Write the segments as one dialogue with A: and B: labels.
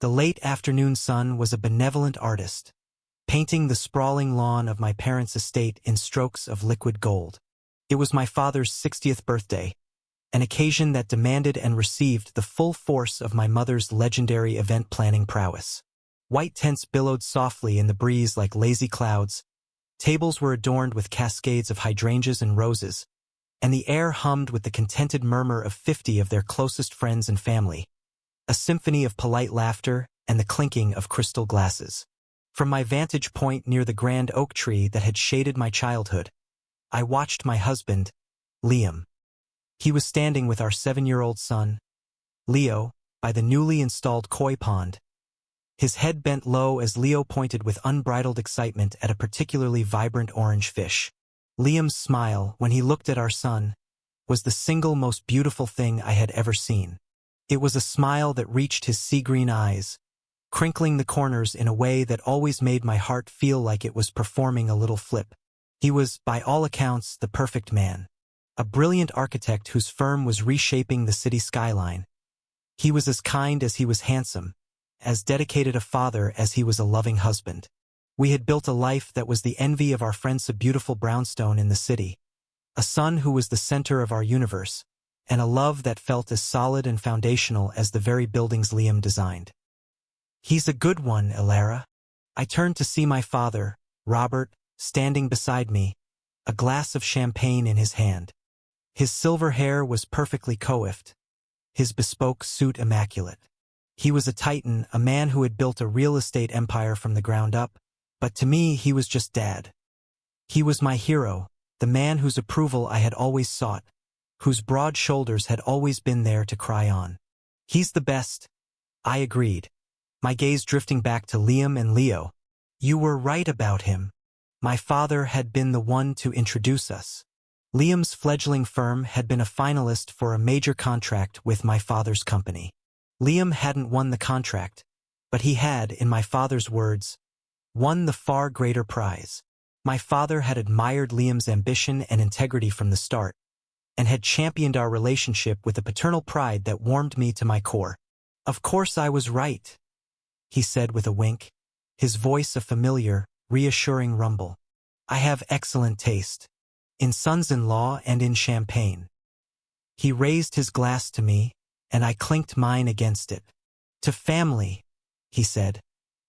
A: The late afternoon sun was a benevolent artist, painting the sprawling lawn of my parents' estate in strokes of liquid gold. It was my father's 60th birthday, an occasion that demanded and received the full force of my mother's legendary event-planning prowess. White tents billowed softly in the breeze like lazy clouds, tables were adorned with cascades of hydrangeas and roses, and the air hummed with the contented murmur of 50 of their closest friends and family, a symphony of polite laughter and the clinking of crystal glasses. From my vantage point near the grand oak tree that had shaded my childhood, I watched my husband, Liam. He was standing with our 7-year-old son, Leo, by the newly installed koi pond. His head bent low as Leo pointed with unbridled excitement at a particularly vibrant orange fish. Liam's smile, when he looked at our son, was the single most beautiful thing I had ever seen. It was a smile that reached his sea-green eyes, crinkling the corners in a way that always made my heart feel like it was performing a little flip. He was, by all accounts, the perfect man. A brilliant architect whose firm was reshaping the city skyline. He was as kind as he was handsome, as dedicated a father as he was a loving husband. We had built a life that was the envy of our friends, a beautiful brownstone in the city, a son who was the center of our universe, and a love that felt as solid and foundational as the very buildings Liam designed. "He's a good one, Elara." I turned to see my father, Robert, standing beside me, a glass of champagne in his hand. His silver hair was perfectly coiffed, his bespoke suit immaculate. He was a titan, a man who had built a real estate empire from the ground up, but to me he was just Dad. He was my hero, the man whose approval I had always sought, whose broad shoulders had always been there to cry on. "He's the best," I agreed, my gaze drifting back to Liam and Leo. "You were right about him. My father had been the one to introduce us." Liam's fledgling firm had been a finalist for a major contract with my father's company. Liam hadn't won the contract, but he had, in my father's words, won the far greater prize. My father had admired Liam's ambition and integrity from the start, and had championed our relationship with a paternal pride that warmed me to my core. "Of course I was right," he said with a wink, his voice a familiar, reassuring rumble. "I have excellent taste, in sons-in-law and in champagne." He raised his glass to me, and I clinked mine against it. "To family," he said,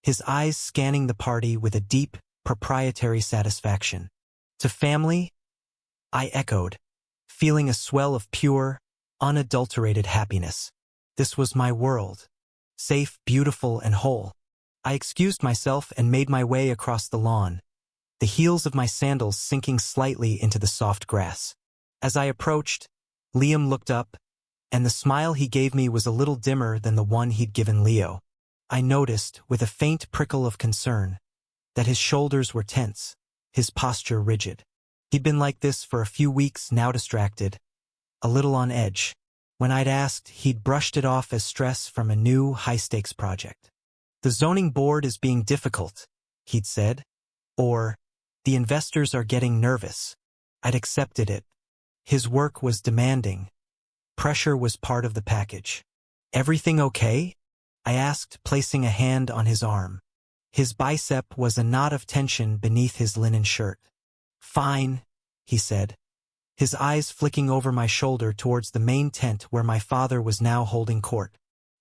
A: his eyes scanning the party with a deep, proprietary satisfaction. "To family?" I echoed, feeling a swell of pure, unadulterated happiness. This was my world, safe, beautiful, and whole. I excused myself and made my way across the lawn, the heels of my sandals sinking slightly into the soft grass. As I approached, Liam looked up, and the smile he gave me was a little dimmer than the one he'd given Leo. I noticed, with a faint prickle of concern, that his shoulders were tense, his posture rigid. He'd been like this for a few weeks, now distracted, a little on edge. When I'd asked, he'd brushed it off as stress from a new, high-stakes project. "The zoning board is being difficult," he'd said, or, "the investors are getting nervous." I'd accepted it. His work was demanding. Pressure was part of the package. "Everything okay?" I asked, placing a hand on his arm. His bicep was a knot of tension beneath his linen shirt. "Fine," he said, his eyes flicking over my shoulder towards the main tent where my father was now holding court.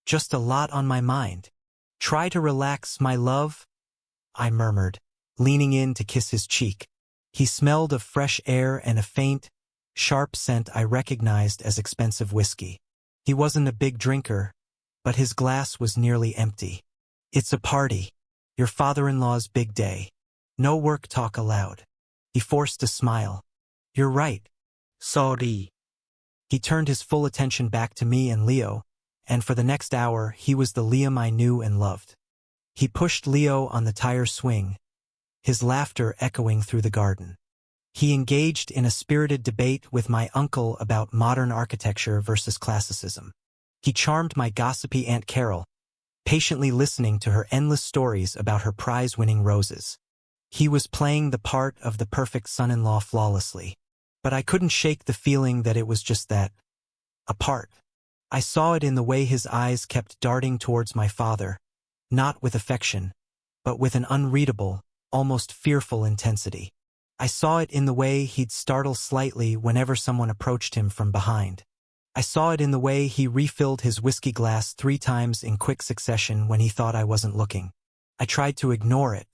A: "Just a lot on my mind." "Try to relax, my love," I murmured, leaning in to kiss his cheek. He smelled of fresh air and a faint, sharp scent I recognized as expensive whiskey. He wasn't a big drinker, but his glass was nearly empty. "It's a party. Your father-in-law's big day. No work talk allowed." He forced a smile. "You're right. Sorry." He turned his full attention back to me and Leo, and for the next hour he was the Liam I knew and loved. He pushed Leo on the tire swing, his laughter echoing through the garden. He engaged in a spirited debate with my uncle about modern architecture versus classicism. He charmed my gossipy Aunt Carol, patiently listening to her endless stories about her prize-winning roses. He was playing the part of the perfect son-in-law flawlessly, but I couldn't shake the feeling that it was just that, a part. I saw it in the way his eyes kept darting towards my father, not with affection, but with an unreadable, almost fearful intensity. I saw it in the way he'd startle slightly whenever someone approached him from behind. I saw it in the way he refilled his whiskey glass 3 times in quick succession when he thought I wasn't looking. I tried to ignore it.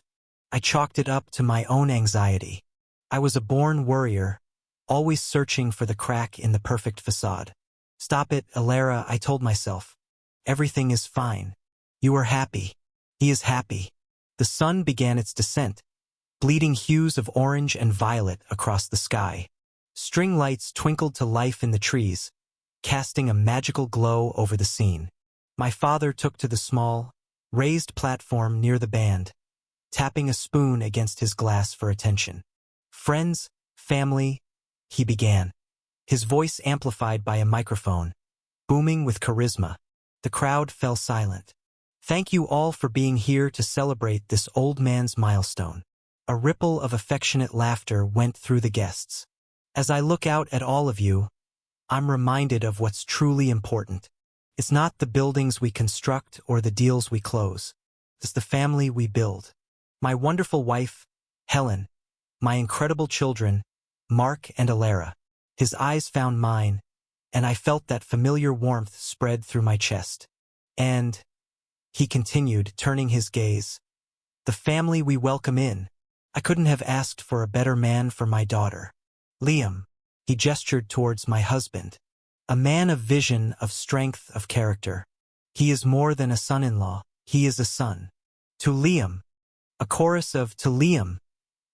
A: I chalked it up to my own anxiety. I was a born worrier, always searching for the crack in the perfect facade. Stop it, Alara, I told myself. Everything is fine. You are happy. He is happy. The sun began its descent, bleeding hues of orange and violet across the sky. String lights twinkled to life in the trees, casting a magical glow over the scene. My father took to the small, raised platform near the band, tapping a spoon against his glass for attention. Friends, family, he began, his voice amplified by a microphone, booming with charisma. The crowd fell silent. Thank you all for being here to celebrate this old man's milestone. A ripple of affectionate laughter went through the guests. As I look out at all of you, I'm reminded of what's truly important. It's not the buildings we construct or the deals we close. It's the family we build. My wonderful wife, Helen, my incredible children, Mark and Alara. His eyes found mine, and I felt that familiar warmth spread through my chest. And, he continued, turning his gaze, the family we welcome in. I couldn't have asked for a better man for my daughter. Liam, he gestured towards my husband. A man of vision, of strength, of character. He is more than a son-in-law, he is a son. To Liam. A chorus of "to Liam"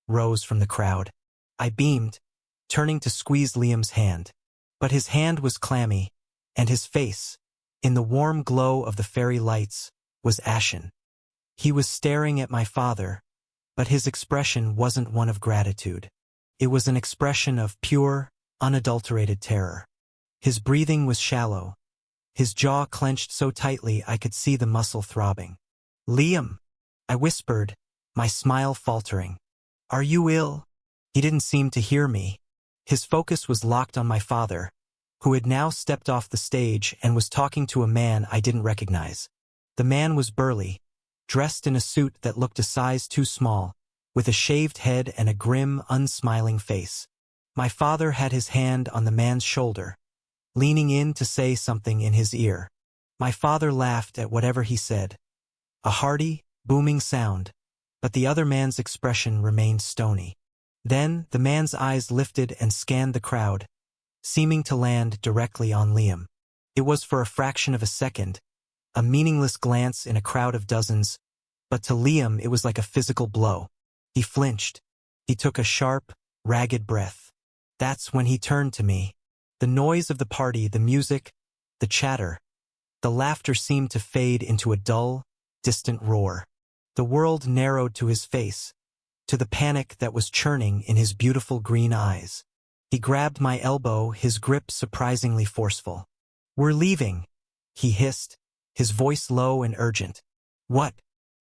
A: rose from the crowd. I beamed, turning to squeeze Liam's hand. But his hand was clammy, and his face, in the warm glow of the fairy lights, was ashen. He was staring at my father, but his expression wasn't one of gratitude. It was an expression of pure, unadulterated terror. His breathing was shallow, his jaw clenched so tightly I could see the muscle throbbing. Liam, I whispered, my smile faltering. Are you ill? He didn't seem to hear me. His focus was locked on my father, who had now stepped off the stage and was talking to a man I didn't recognize. The man was burly, dressed in a suit that looked a size too small, with a shaved head and a grim, unsmiling face. My father had his hand on the man's shoulder, leaning in to say something in his ear. My father laughed at whatever he said. A hearty, booming sound, but the other man's expression remained stony. Then the man's eyes lifted and scanned the crowd, seeming to land directly on Liam. It was for a fraction of a second, a meaningless glance in a crowd of dozens, but to Liam it was like a physical blow. He flinched. He took a sharp, ragged breath. That's when he turned to me. The noise of the party, the music, the chatter, the laughter seemed to fade into a dull, distant roar. The world narrowed to his face, to the panic that was churning in his beautiful green eyes. He grabbed my elbow, his grip surprisingly forceful. We're leaving, he hissed, his voice low and urgent. What?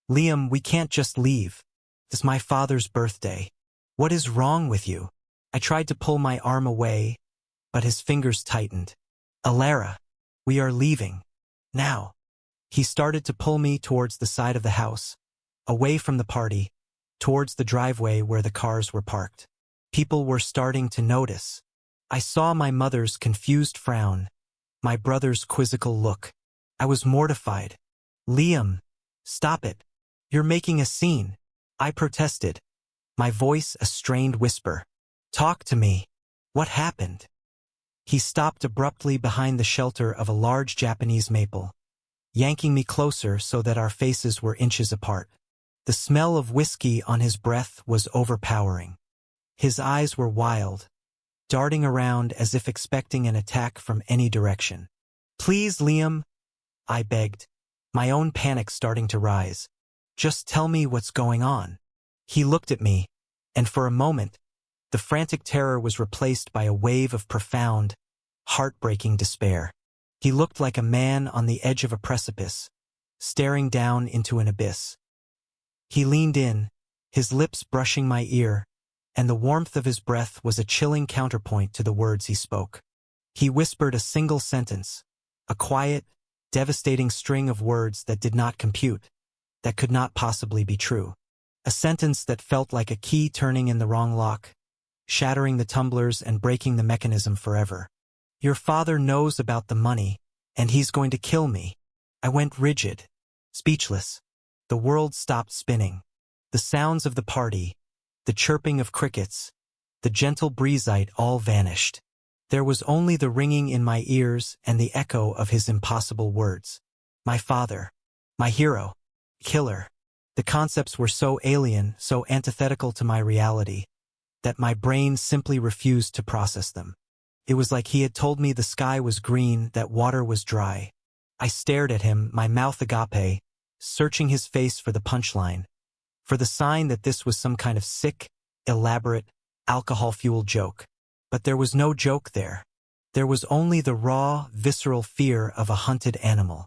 A: Liam, we can't just leave. It's my father's birthday. What is wrong with you? I tried to pull my arm away, but his fingers tightened. Alara, we are leaving. Now. He started to pull me towards the side of the house, away from the party, towards the driveway where the cars were parked. People were starting to notice. I saw my mother's confused frown, my brother's quizzical look. I was mortified. Liam, stop it. You're making a scene. I protested, my voice a strained whisper. Talk to me. What happened? He stopped abruptly behind the shelter of a large Japanese maple, yanking me closer so that our faces were inches apart. The smell of whiskey on his breath was overpowering. His eyes were wild, darting around as if expecting an attack from any direction. Please, Liam, I begged, my own panic starting to rise. Just tell me what's going on. He looked at me, and for a moment, the frantic terror was replaced by a wave of profound, heartbreaking despair. He looked like a man on the edge of a precipice, staring down into an abyss. He leaned in, his lips brushing my ear, and the warmth of his breath was a chilling counterpoint to the words he spoke. He whispered a single sentence, a quiet, devastating string of words that did not compute. that could not possibly be true. A sentence that felt like a key turning in the wrong lock, shattering the tumblers and breaking the mechanism forever. Your father knows about the money, and he's going to kill me. I went rigid, speechless. The world stopped spinning. The sounds of the party, the chirping of crickets, the gentle breezite all vanished. There was only the ringing in my ears and the echo of his impossible words. My father, my hero, killer. The concepts were so alien, so antithetical to my reality, that my brain simply refused to process them. It was like he had told me the sky was green, that water was dry. I stared at him, my mouth agape, searching his face for the punchline, for the sign that this was some kind of sick, elaborate, alcohol-fueled joke. But there was no joke there. There was only the raw, visceral fear of a hunted animal.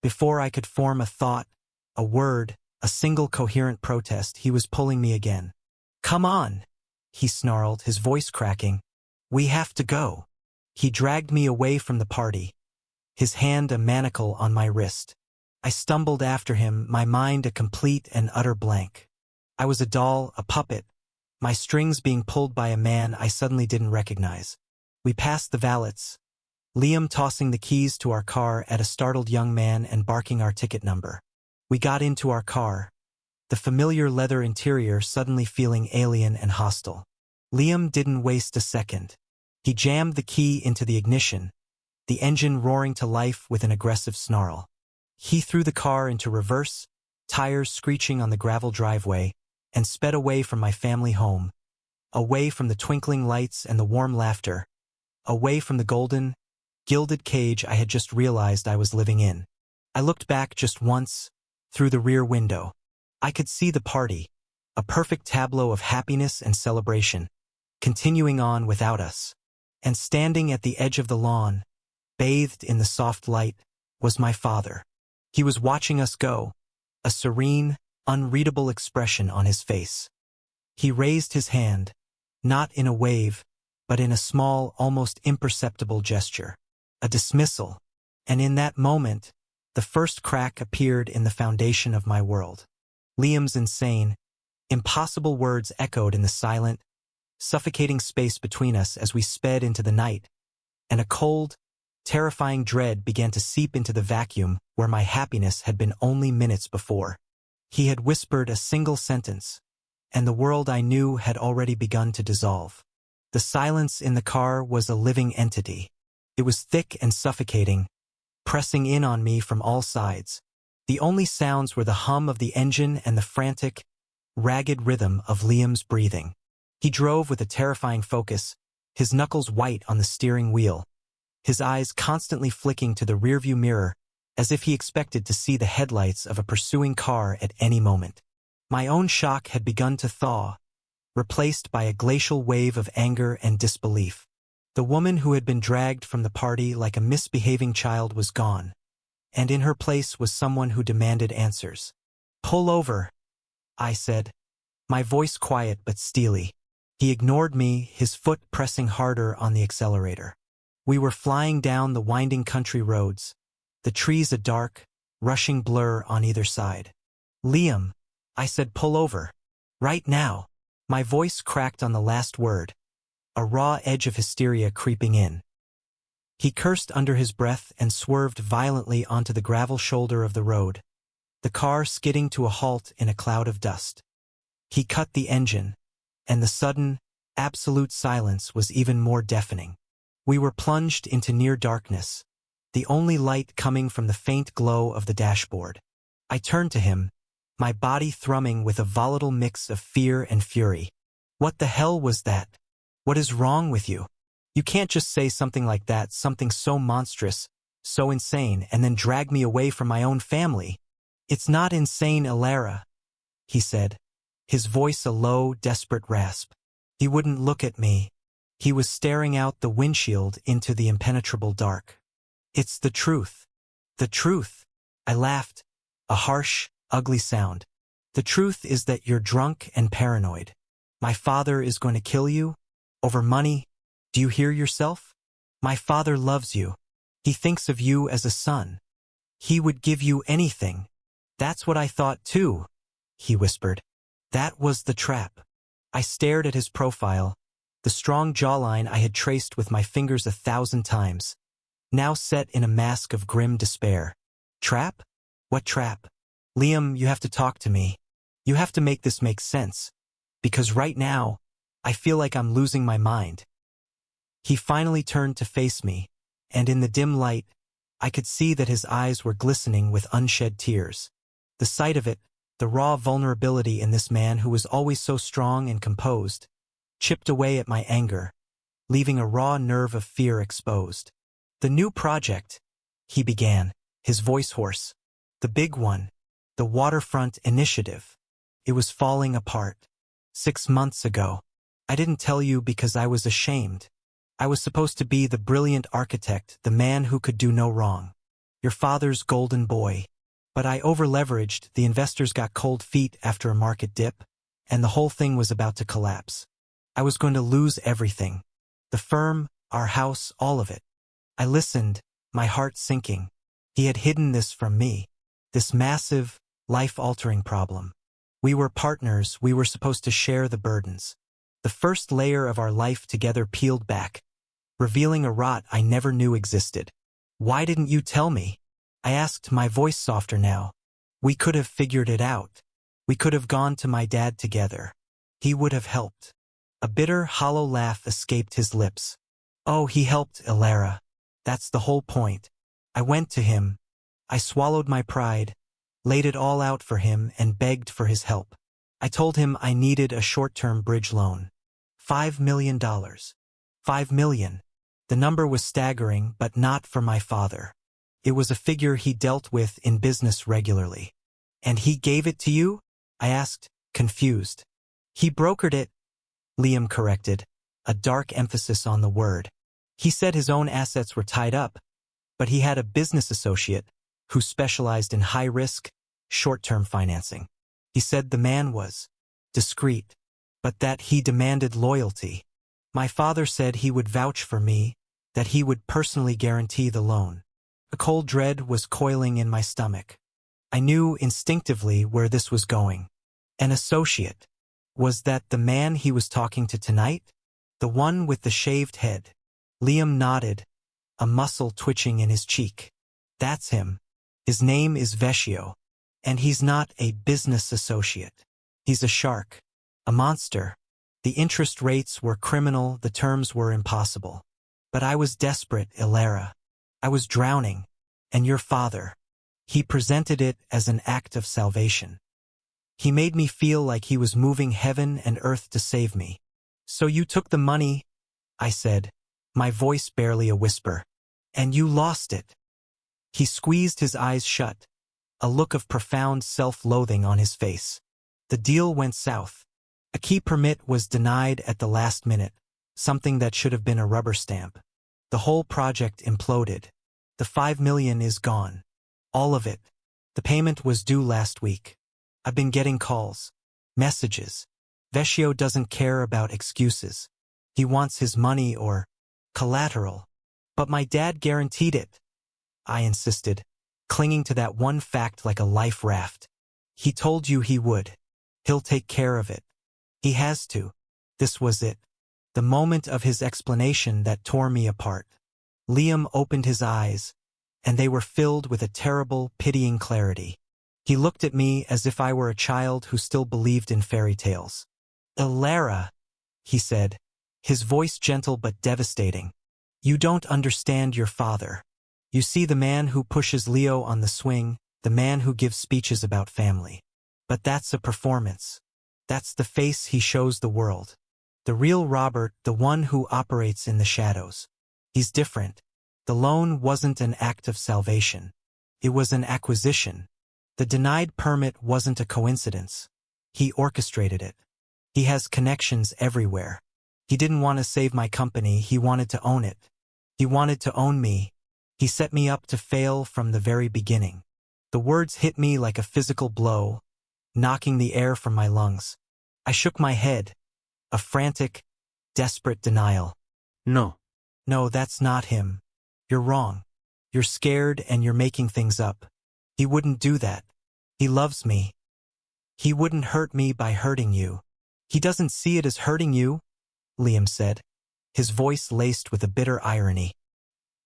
A: Before I could form a thought, a word, a single coherent protest, he was pulling me again. "Come on," he snarled, his voice cracking. "We have to go." He dragged me away from the party, his hand a manacle on my wrist. I stumbled after him, my mind a complete and utter blank. I was a doll, a puppet, my strings being pulled by a man I suddenly didn't recognize. We passed the valets, Liam tossing the keys to our car at a startled young man and barking our ticket number. We got into our car, the familiar leather interior suddenly feeling alien and hostile. Liam didn't waste a second. He jammed the key into the ignition, the engine roaring to life with an aggressive snarl. He threw the car into reverse, tires screeching on the gravel driveway, and sped away from my family home, away from the twinkling lights and the warm laughter, away from the golden, gilded cage I had just realized I was living in. I looked back just once, through the rear window. I could see the party, a perfect tableau of happiness and celebration, continuing on without us. And standing at the edge of the lawn, bathed in the soft light, was my father. He was watching us go, a serene, unreadable expression on his face. He raised his hand, not in a wave, but in a small, almost imperceptible gesture, a dismissal, and in that moment, the first crack appeared in the foundation of my world. Liam's insane, impossible words echoed in the silent, suffocating space between us as we sped into the night, and a cold, terrifying dread began to seep into the vacuum where my happiness had been only minutes before. He had whispered a single sentence, and the world I knew had already begun to dissolve. The silence in the car was a living entity. It was thick and suffocating, pressing in on me from all sides. The only sounds were the hum of the engine and the frantic, ragged rhythm of Liam's breathing. He drove with a terrifying focus, his knuckles white on the steering wheel, his eyes constantly flicking to the rearview mirror as if he expected to see the headlights of a pursuing car at any moment. My own shock had begun to thaw, replaced by a glacial wave of anger and disbelief. The woman who had been dragged from the party like a misbehaving child was gone, and in her place was someone who demanded answers. "Pull over," I said, my voice quiet but steely. He ignored me, his foot pressing harder on the accelerator. We were flying down the winding country roads, the trees a dark, rushing blur on either side. "Liam," I said, "pull over. Right now." My voice cracked on the last word, a raw edge of hysteria creeping in. He cursed under his breath and swerved violently onto the gravel shoulder of the road, the car skidding to a halt in a cloud of dust. He cut the engine, and the sudden, absolute silence was even more deafening. We were plunged into near darkness, the only light coming from the faint glow of the dashboard. I turned to him, my body thrumming with a volatile mix of fear and fury. "What the hell was that? What is wrong with you? You can't just say something like that, something so monstrous, so insane, and then drag me away from my own family." "It's not insane, Alara," he said, his voice a low, desperate rasp. He wouldn't look at me. He was staring out the windshield into the impenetrable dark. "It's the truth. The truth." I laughed, a harsh, ugly sound. "The truth is that you're drunk and paranoid. My father is going to kill you? Over money? Do you hear yourself? My father loves you. He thinks of you as a son. He would give you anything. That's what I thought too, he whispered. That was the trap. I stared at his profile, the strong jawline I had traced with my fingers 1,000 times, now set in a mask of grim despair. Trap? What trap? Liam, you have to talk to me. You have to make this make sense. Because right now, I feel like I'm losing my mind. He finally turned to face me, and in the dim light, I could see that his eyes were glistening with unshed tears. The sight of it, the raw vulnerability in this man who was always so strong and composed, chipped away at my anger, leaving a raw nerve of fear exposed. The new project, he began, his voice hoarse. The big one, the waterfront initiative. It was falling apart. 6 months ago. I didn't tell you because I was ashamed. I was supposed to be the brilliant architect, the man who could do no wrong. Your father's golden boy. But I over-leveraged, the investors got cold feet after a market dip, and the whole thing was about to collapse. I was going to lose everything. The firm, our house, all of it. I listened, my heart sinking. He had hidden this from me. This massive, life-altering problem. We were partners, we were supposed to share the burdens. The first layer of our life together peeled back, revealing a rot I never knew existed. Why didn't you tell me? I asked, my voice softer now. We could have figured it out. We could have gone to my dad together. He would have helped. A bitter, hollow laugh escaped his lips. Oh, he helped, Ilara. That's the whole point. I went to him. I swallowed my pride, laid it all out for him and begged for his help. I told him I needed a short-term bridge loan. $5 million. $5 million. The number was staggering, but not for my father. It was a figure he dealt with in business regularly. And he gave it to you? I asked, confused. He brokered it, Liam corrected, a dark emphasis on the word. He said his own assets were tied up, but he had a business associate who specialized in high-risk, short-term financing. He said the man was discreet, but that he demanded loyalty. My father said he would vouch for me, that he would personally guarantee the loan. A cold dread was coiling in my stomach. I knew instinctively where this was going. An associate. Was that the man he was talking to tonight? The one with the shaved head? Liam nodded, a muscle twitching in his cheek. That's him. His name is Vecchio. And he's not a business associate. He's a shark. A monster. The interest rates were criminal, the terms were impossible. But I was desperate, Ilara. I was drowning. And your father. He presented it as an act of salvation. He made me feel like he was moving heaven and earth to save me. So you took the money, I said, my voice barely a whisper. And you lost it. He squeezed his eyes shut, a look of profound self-loathing on his face. The deal went south. A key permit was denied at the last minute, something that should have been a rubber stamp. The whole project imploded. The $5 million is gone. All of it. The payment was due last week. I've been getting calls, messages. Vecchio doesn't care about excuses. He wants his money or collateral. But my dad guaranteed it, I insisted, clinging to that one fact like a life raft. He told you he would. He'll take care of it. He has to. This was it. The moment of his explanation that tore me apart. Liam opened his eyes, and they were filled with a terrible, pitying clarity. He looked at me as if I were a child who still believed in fairy tales. Ilara, he said, his voice gentle but devastating. You don't understand your father. You see the man who pushes Leo on the swing, the man who gives speeches about family. But that's a performance. That's the face he shows the world. The real Robert, the one who operates in the shadows. He's different. The loan wasn't an act of salvation. It was an acquisition. The denied permit wasn't a coincidence. He orchestrated it. He has connections everywhere. He didn't want to save my company, he wanted to own it. He wanted to own me. He set me up to fail from the very beginning. The words hit me like a physical blow, knocking the air from my lungs. I shook my head, a frantic, desperate denial.
B: No.
A: No, that's not him. You're wrong. You're scared and you're making things up. He wouldn't do that. He loves me. He wouldn't hurt me by hurting you. He doesn't see it as hurting you, Liam said, his voice laced with a bitter irony.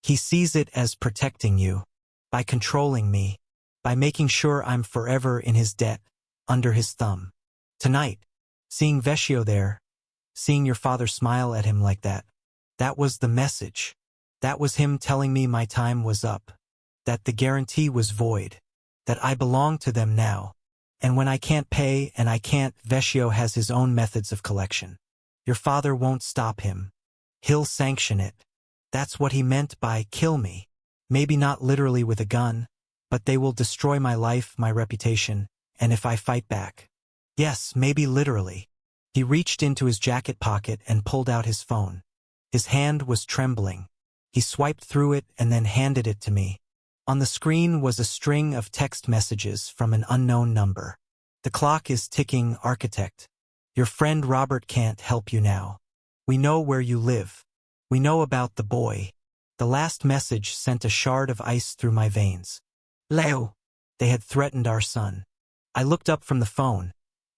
A: He sees it as protecting you, by controlling me, by making sure I'm forever in his debt, under his thumb. Tonight, seeing Vecchio there, seeing your father smile at him like that, that was the message. That was him telling me my time was up, that the guarantee was void, that I belong to them now, and when I can't pay and I can't, Vecchio has his own methods of collection. Your father won't stop him. He'll sanction it. That's what he meant by kill me. Maybe not literally with a gun, but they will destroy my life, my reputation, and if I fight back. Yes, maybe literally. He reached into his jacket pocket and pulled out his phone. His hand was trembling. He swiped through it and then handed it to me. On the screen was a string of text messages from an unknown number. The clock is ticking, architect. Your friend Robert can't help you now. We know where you live. We know about the boy. The last message sent a shard of ice through my veins. Leo! They had threatened our son. I looked up from the phone,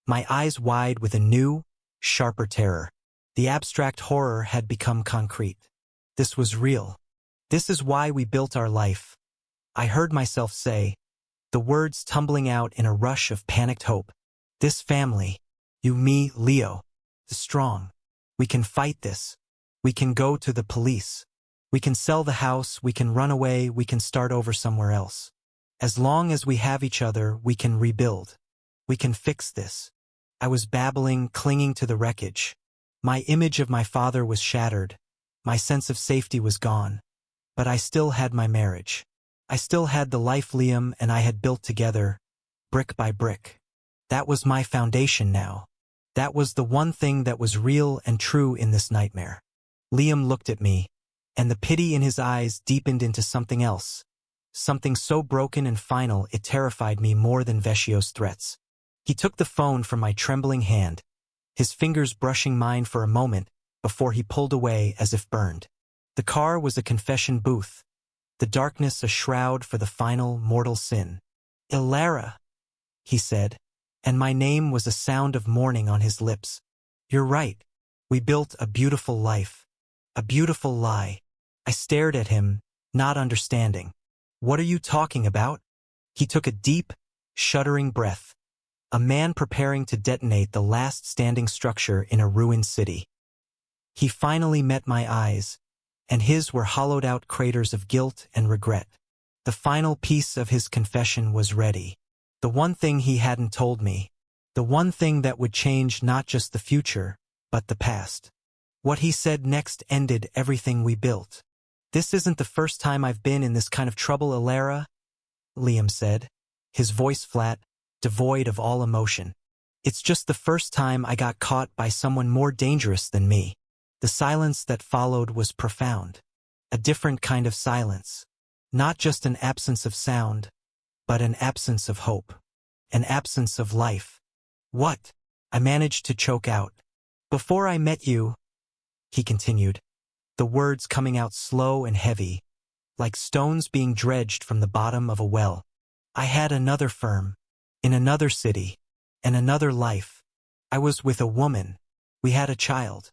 A: my eyes wide with a new, sharper terror. The abstract horror had become concrete. This was real. This is why we built our life. I heard myself say, the words tumbling out in a rush of panicked hope. This family, you, me, Leo, the strong. We can fight this. We can go to the police. We can sell the house, we can run away, we can start over somewhere else. As long as we have each other, we can rebuild. We can fix this. I was babbling, clinging to the wreckage. My image of my father was shattered. My sense of safety was gone. But I still had my marriage. I still had the life Liam and I had built together, brick by brick. That was my foundation now. That was the one thing that was real and true in this nightmare. Liam looked at me, and the pity in his eyes deepened into something else. Something so broken and final it terrified me more than Vecchio's threats. He took the phone from my trembling hand, his fingers brushing mine for a moment before he pulled away as if burned. The car was a confession booth, the darkness a shroud for the final mortal sin. Ilara, he said, and my name was a sound of mourning on his lips. You're right. We built a beautiful life. A beautiful lie. I stared at him, not understanding. What are you talking about? He took a deep, shuddering breath. A man preparing to detonate the last standing structure in a ruined city. He finally met my eyes, and his were hollowed-out craters of guilt and regret. The final piece of his confession was ready. The one thing he hadn't told me. The one thing that would change not just the future, but the past. What he said next ended everything we built. This isn't the first time I've been in this kind of trouble, Ilara, Liam said, his voice flat, devoid of all emotion. It's just the first time I got caught by someone more dangerous than me. The silence that followed was profound. A different kind of silence. Not just an absence of sound, but an absence of hope. An absence of life. What? I managed to choke out. Before I met you, he continued, the words coming out slow and heavy, like stones being dredged from the bottom of a well. I had another firm, in another city, and another life. I was with a woman. We had a child.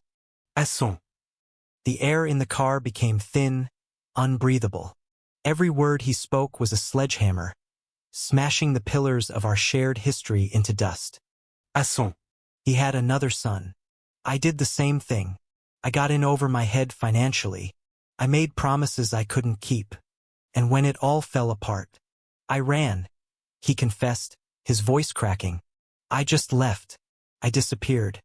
A: Asson. The air in the car became thin, unbreathable. Every word he spoke was a sledgehammer, smashing the pillars of our shared history into dust. Asson. He had another son. I did the same thing. I got in over my head financially. I made promises I couldn't keep. And when it all fell apart, I ran, he confessed, his voice cracking. I just left. I disappeared.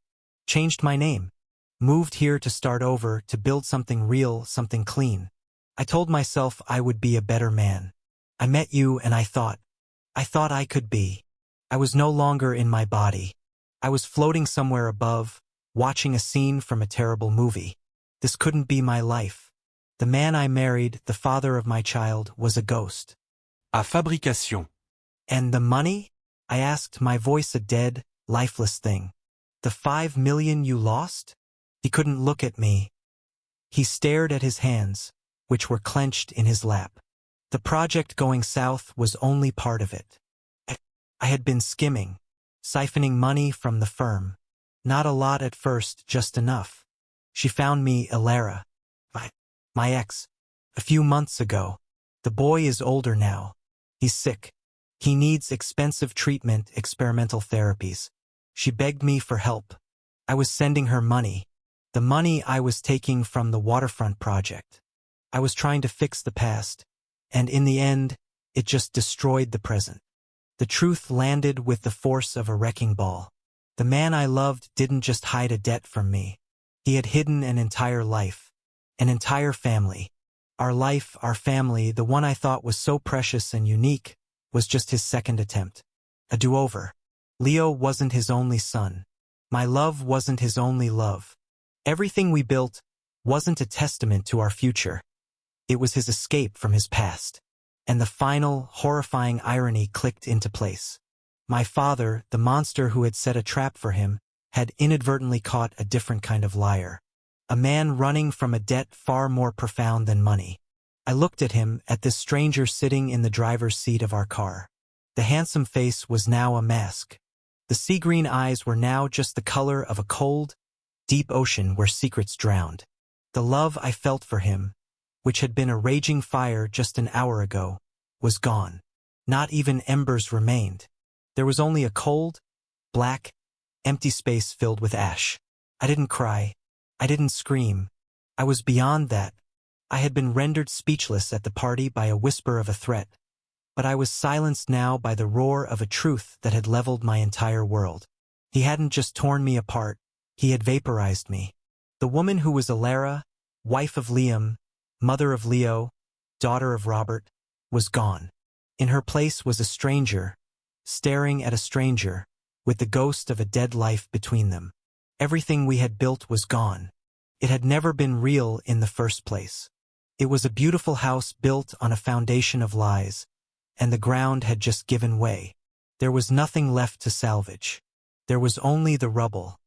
A: Changed my name. Moved here to start over, to build something real, something clean. I told myself I would be a better man. I met you and I thought I could be. I was no longer in my body. I was floating somewhere above, watching a scene from a terrible movie. This couldn't be my life. The man I married, the father of my child, was a ghost.
B: À fabrication.
A: And the money? I asked, my voice a dead, lifeless thing. The 5 million you lost? He couldn't look at me. He stared at his hands, which were clenched in his lap. The project going south was only part of it. I had been skimming, siphoning money from the firm. Not a lot at first, just enough. She found me Ilara, my ex, a few months ago. The boy is older now. He's sick. He needs expensive treatment, experimental therapies. She begged me for help. I was sending her money. The money I was taking from the waterfront project. I was trying to fix the past, and in the end, it just destroyed the present. The truth landed with the force of a wrecking ball. The man I loved didn't just hide a debt from me. He had hidden an entire life, an entire family. Our life, our family, the one I thought was so precious and unique, was just his second attempt. A do-over. Leo wasn't his only son. My love wasn't his only love. Everything we built wasn't a testament to our future. It was his escape from his past. And the final, horrifying irony clicked into place. My father, the monster who had set a trap for him, had inadvertently caught a different kind of liar. A man running from a debt far more profound than money. I looked at him, at this stranger sitting in the driver's seat of our car. The handsome face was now a mask. The sea-green eyes were now just the color of a cold, deep ocean where secrets drowned. The love I felt for him, which had been a raging fire just an hour ago, was gone. Not even embers remained. There was only a cold, black, empty space filled with ash. I didn't cry. I didn't scream. I was beyond that. I had been rendered speechless at the party by a whisper of a threat. But I was silenced now by the roar of a truth that had leveled my entire world. He hadn't just torn me apart. He had vaporized me. The woman who was Ilara, wife of Liam, mother of Leo, daughter of Robert, was gone. In her place was a stranger, staring at a stranger, with the ghost of a dead life between them. Everything we had built was gone. It had never been real in the first place. It was a beautiful house built on a foundation of lies, and the ground had just given way. There was nothing left to salvage. There was only the rubble.